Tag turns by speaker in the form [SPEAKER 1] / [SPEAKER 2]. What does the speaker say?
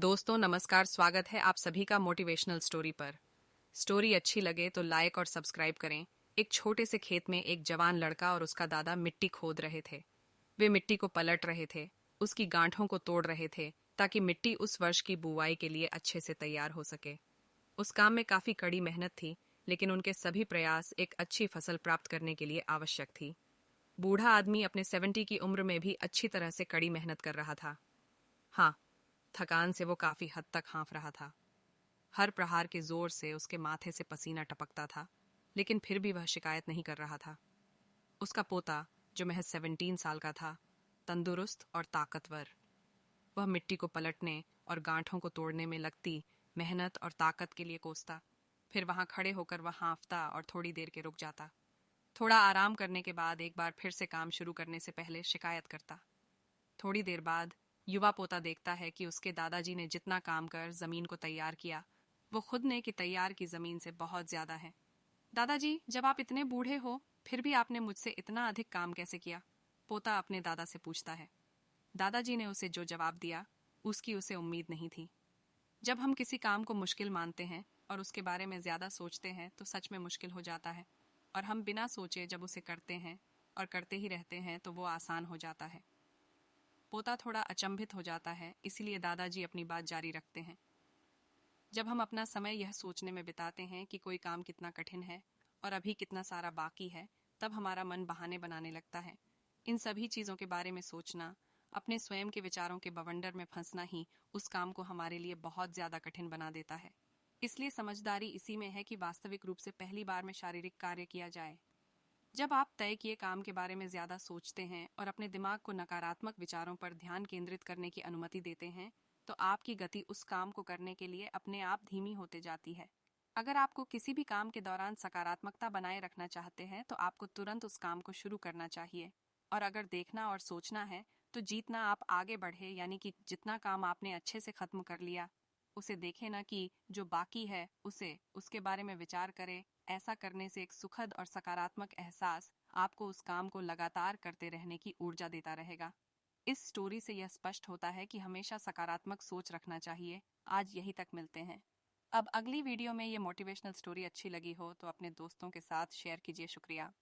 [SPEAKER 1] दोस्तों नमस्कार, स्वागत है आप सभी का मोटिवेशनल स्टोरी पर। स्टोरी अच्छी लगे तो लाइक और सब्सक्राइब करें। एक छोटे से खेत में एक जवान लड़का और उसका दादा मिट्टी खोद रहे थे। वे मिट्टी को पलट रहे थे, उसकी गांठों को तोड़ रहे थे ताकि मिट्टी उस वर्ष की बुवाई के लिए अच्छे से तैयार हो सके। उस काम में काफी कड़ी मेहनत थी, लेकिन उनके सभी प्रयास एक अच्छी फसल प्राप्त करने के लिए आवश्यक थी। बूढ़ा आदमी अपने 70 की उम्र में भी अच्छी तरह से कड़ी मेहनत कर रहा था। हाँ, थकान से वो काफी हद तक हाँफ रहा था। हर प्रहार के जोर से उसके माथे से पसीना टपकता था, लेकिन फिर भी वह शिकायत नहीं कर रहा था। उसका पोता, जो महज 17 साल का था, तंदुरुस्त और ताकतवर, वह मिट्टी को पलटने और गांठों को तोड़ने में लगती मेहनत और ताकत के लिए कोसता। फिर वहां खड़े होकर वह हाँफता और थोड़ी देर के रुक जाता। थोड़ा आराम करने के बाद एक बार फिर से काम शुरू करने से पहले शिकायत करता। थोड़ी देर बाद युवा पोता देखता है कि उसके दादाजी ने जितना काम कर जमीन को तैयार किया, वो खुद ने कि तैयार की जमीन से बहुत ज्यादा है। दादाजी, जब आप इतने बूढ़े हो, फिर भी आपने मुझसे इतना अधिक काम कैसे किया? पोता अपने दादा से पूछता है। दादाजी ने उसे जो जवाब दिया, उसकी उसे उम्मीद नहीं थी। जब हम किसी काम को मुश्किल मानते हैं और उसके बारे में ज्यादा सोचते हैं तो सच में मुश्किल हो जाता है, और हम बिना सोचे जब उसे करते हैं और करते ही रहते हैं तो वो आसान हो जाता है। पोता थोड़ा अचंभित हो जाता है, इसीलिए दादाजी अपनी बात जारी रखते हैं। जब हम अपना समय यह सोचने में बिताते हैं कि कोई काम कितना कठिन है और अभी कितना सारा बाकी है, तब हमारा मन बहाने बनाने लगता है। इन सभी चीजों के बारे में सोचना, अपने स्वयं के विचारों के बवंडर में फंसना ही उस काम को हमारे लिए बहुत ज्यादा कठिन बना देता है। इसलिए समझदारी इसी में है कि वास्तविक रूप से पहली बार में शारीरिक कार्य किया जाए। जब आप तय किए काम के बारे में ज्यादा सोचते हैं और अपने दिमाग को नकारात्मक विचारों पर ध्यान केंद्रित करने की अनुमति देते हैं, तो आपकी गति उस काम को करने के लिए अपने आप धीमी होते जाती है। अगर आपको किसी भी काम के दौरान सकारात्मकता बनाए रखना चाहते हैं तो आपको तुरंत उस काम को शुरू करना चाहिए। और अगर देखना और सोचना है तो जीतना आप आगे बढ़े, यानी कि जितना काम आपने अच्छे से खत्म कर लिया उसे देखें, ना कि जो बाकी है उसे उसके बारे में विचार करें। ऐसा करने से एक सुखद और सकारात्मक एहसास आपको उस काम को लगातार करते रहने की ऊर्जा देता रहेगा। इस स्टोरी से यह स्पष्ट होता है कि हमेशा सकारात्मक सोच रखना चाहिए। आज यही तक मिलते हैं। अब अगली वीडियो में ये मोटिवेशनल स्टोरी अच्छी लगी हो तो अपने दोस्तों के साथ शेयर कीजिए। शुक्रिया।